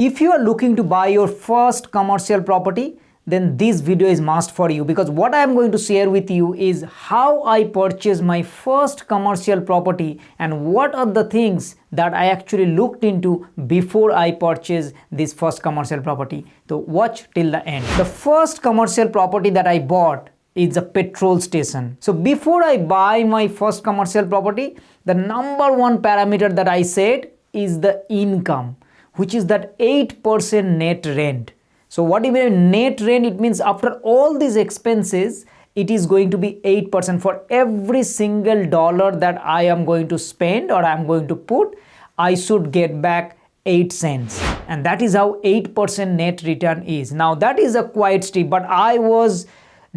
If you are looking to buy your first commercial property, then this video is must for you, because what I am going to share with you is how I purchased my first commercial property and what are the things that I actually looked into before I purchased this first commercial property. So watch till the end. The first commercial property that I bought is a petrol station. So before I buy my first commercial property, the number one parameter that I said is the income, which is that 8% net rent. So what do you mean net rent? It means after all these expenses, it is going to be 8%. For every single dollar that I am going to spend or I am going to put, I should get back 8 cents. And that is how 8% net return is. Now that is a quite steep, but I was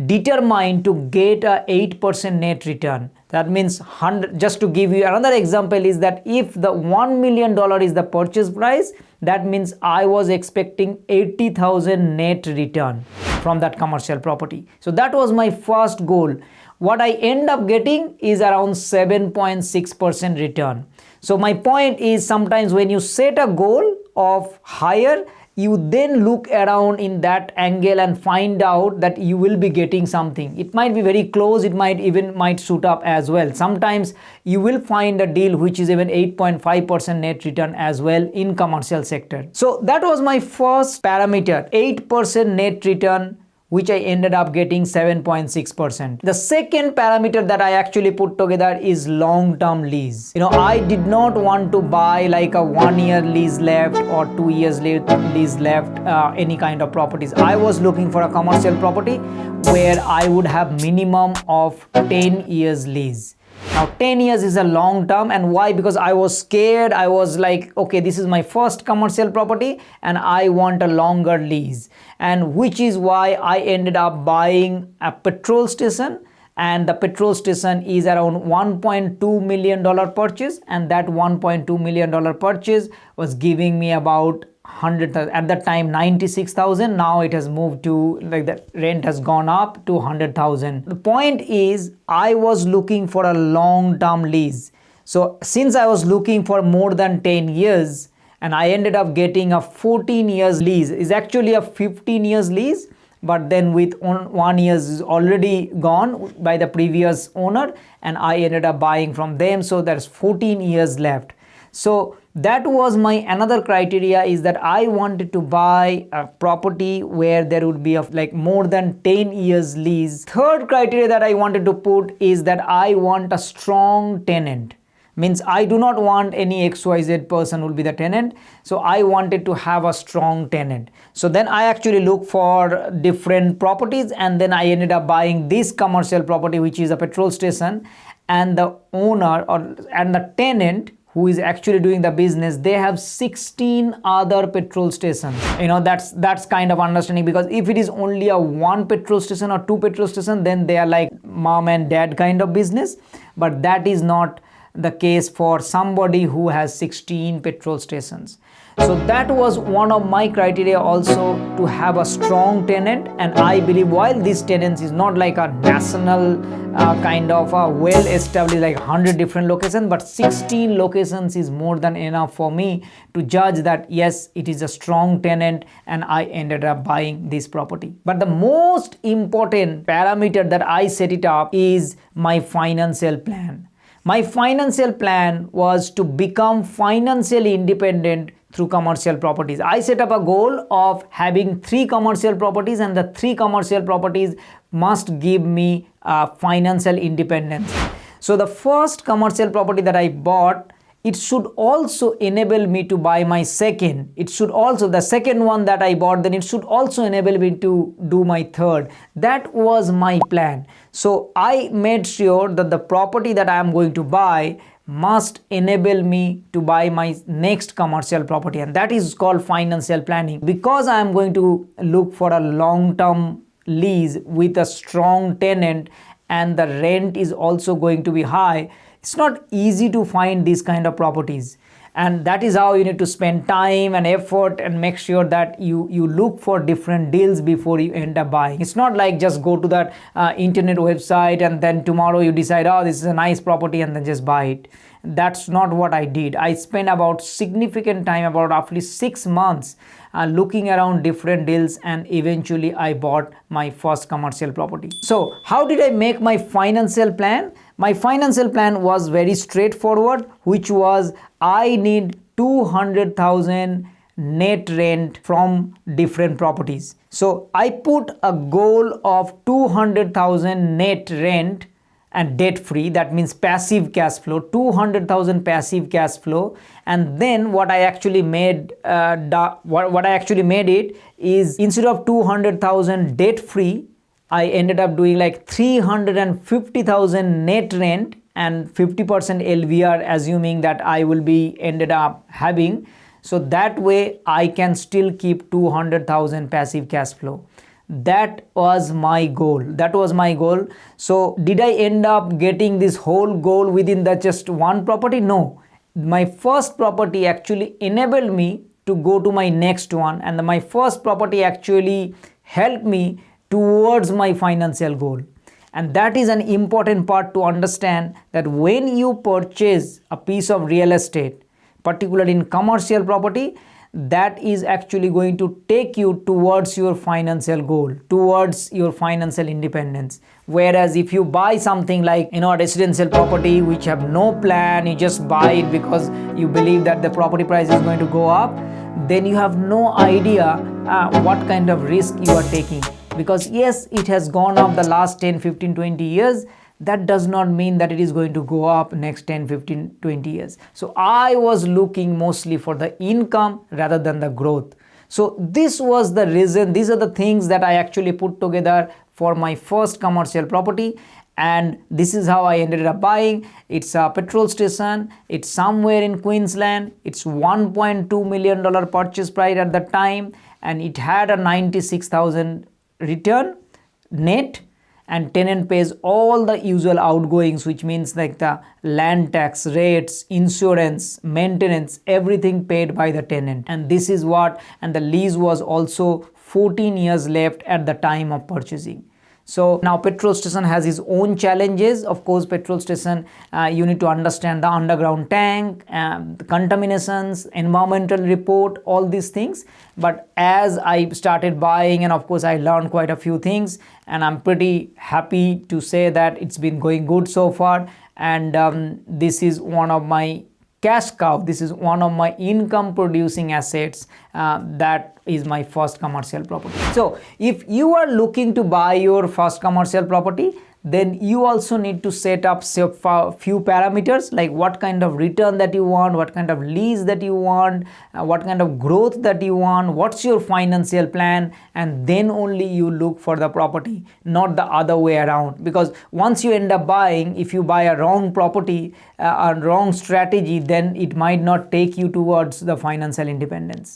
determined to get a 8% net return. That means 100. Just to give you another example is that if the $1 million is the purchase price, that means I was expecting 80,000 net return from that commercial property. So that was my first goal. What I end up getting is around 7.6% return. So my point is, sometimes when you set a goal of higher, you then look around in that angle and find out that you will be getting something. It might be very close, it might shoot up as well. Sometimes you will find a deal which is even 8.5% net return as well in commercial sector. So that was my first parameter, 8% net return, which I ended up getting 7.6%. The second parameter that I actually put together is long-term lease. I did not want to buy like a 1-year lease left or 2 years lease left, any kind of properties. I was looking for a commercial property where I would have minimum of 10 years lease. Now 10 years is a long term, and why? Because I was scared. I was like, okay, this is my first commercial property and I want a longer lease, and which is why I ended up buying a petrol station, and the petrol station is around $1.2 million purchase, and that $1.2 million purchase was giving me about 100,000 at that time, 96,000. Now it has moved to, like, the rent has gone up to 100,000. The point is, I was looking for a long-term lease. So since I was looking for more than 10 years and I ended up getting a 14 years lease, is actually a 15 years lease, but then with 1 year is already gone by the previous owner and I ended up buying from them. So there's 14 years left. So that was my another criteria, is that I wanted to buy a property where there would be like more than 10 years lease. Third criteria that I wanted to put is that I want a strong tenant. Means I do not want any XYZ person will be the tenant. So I wanted to have a strong tenant. So then I actually look for different properties, and then I ended up buying this commercial property, which is a petrol station, and the owner and the tenant who is actually doing the business, they have 16 other petrol stations. That's kind of understanding, because if it is only a 1 petrol station or 2 petrol station, then they are like mom and dad kind of business. But that is not the case for somebody who has 16 petrol stations. So that was one of my criteria also, to have a strong tenant. And I believe, while this tenant is not like a national kind of a well established like 100 different locations, but 16 locations is more than enough for me to judge that yes, it is a strong tenant, and I ended up buying this property. But the most important parameter that I set it up is my financial plan. My financial plan was to become financially independent through commercial properties. I set up a goal of having 3 commercial properties, and the 3 commercial properties must give me financial independence. So the first commercial property that I bought, it should also enable me to buy my second. The second one that I bought, then it should also enable me to do my third. That was my plan. So I made sure that the property that I am going to buy must enable me to buy my next commercial property, and that is called financial planning. Because I am going to look for a long-term lease with a strong tenant, and the rent is also going to be high, it's not easy to find these kind of properties. And that is how you need to spend time and effort and make sure that you look for different deals before you end up buying. It's not like just go to that internet website and then tomorrow you decide, oh, this is a nice property, and then just buy it. That's not what I did. I spent about significant time, about roughly 6 months, looking around different deals, and eventually I bought my first commercial property. So how did I make my financial plan? My financial plan was very straightforward, which was I need 200,000 net rent from different properties. So I put a goal of 200,000 net rent and debt free. That means passive cash flow, 200,000 passive cash flow. And then what I actually made it is, instead of 200,000 debt free, I ended up doing like 350,000 net rent and 50% LVR, assuming that I will be ended up having. So that way I can still keep 200,000 passive cash flow. That was my goal. So did I end up getting this whole goal within the just one property? No. My first property actually enabled me to go to my next one, and my first property actually helped me towards my financial goal. And that is an important part to understand, that when you purchase a piece of real estate, particularly in commercial property, that is actually going to take you towards your financial goal, towards your financial independence. Whereas if you buy something like, a residential property which have no plan, you just buy it because you believe that the property price is going to go up, then you have no idea what kind of risk you are taking. Because yes, it has gone up the last 10, 15, 20 years. That does not mean that it is going to go up next 10, 15, 20 years. So I was looking mostly for the income rather than the growth. So this was the reason. These are the things that I actually put together for my first commercial property. And this is how I ended up buying. It's a petrol station. It's somewhere in Queensland. It's $1.2 million purchase price at the time. And it had a 96,000 return net. And tenant pays all the usual outgoings, which means like the land tax, rates, insurance, maintenance, everything paid by the tenant. And this is what, and the lease was also 14 years left at the time of purchasing. So now petrol station has its own challenges. Of course, petrol station, you need to understand the underground tank, the contaminations, environmental report, all these things. But as I started buying, and of course I learned quite a few things, and I'm pretty happy to say that it's been going good so far. And this is one of my cash cow. This is one of my income producing assets. That is my first commercial property. So if you are looking to buy your first commercial property, then you also need to set up a few parameters, like what kind of return that you want, what kind of lease that you want, what kind of growth that you want, what's your financial plan, and then only you look for the property, not the other way around. Because once you end up buying, if you buy a wrong property, a wrong strategy, then it might not take you towards the financial independence.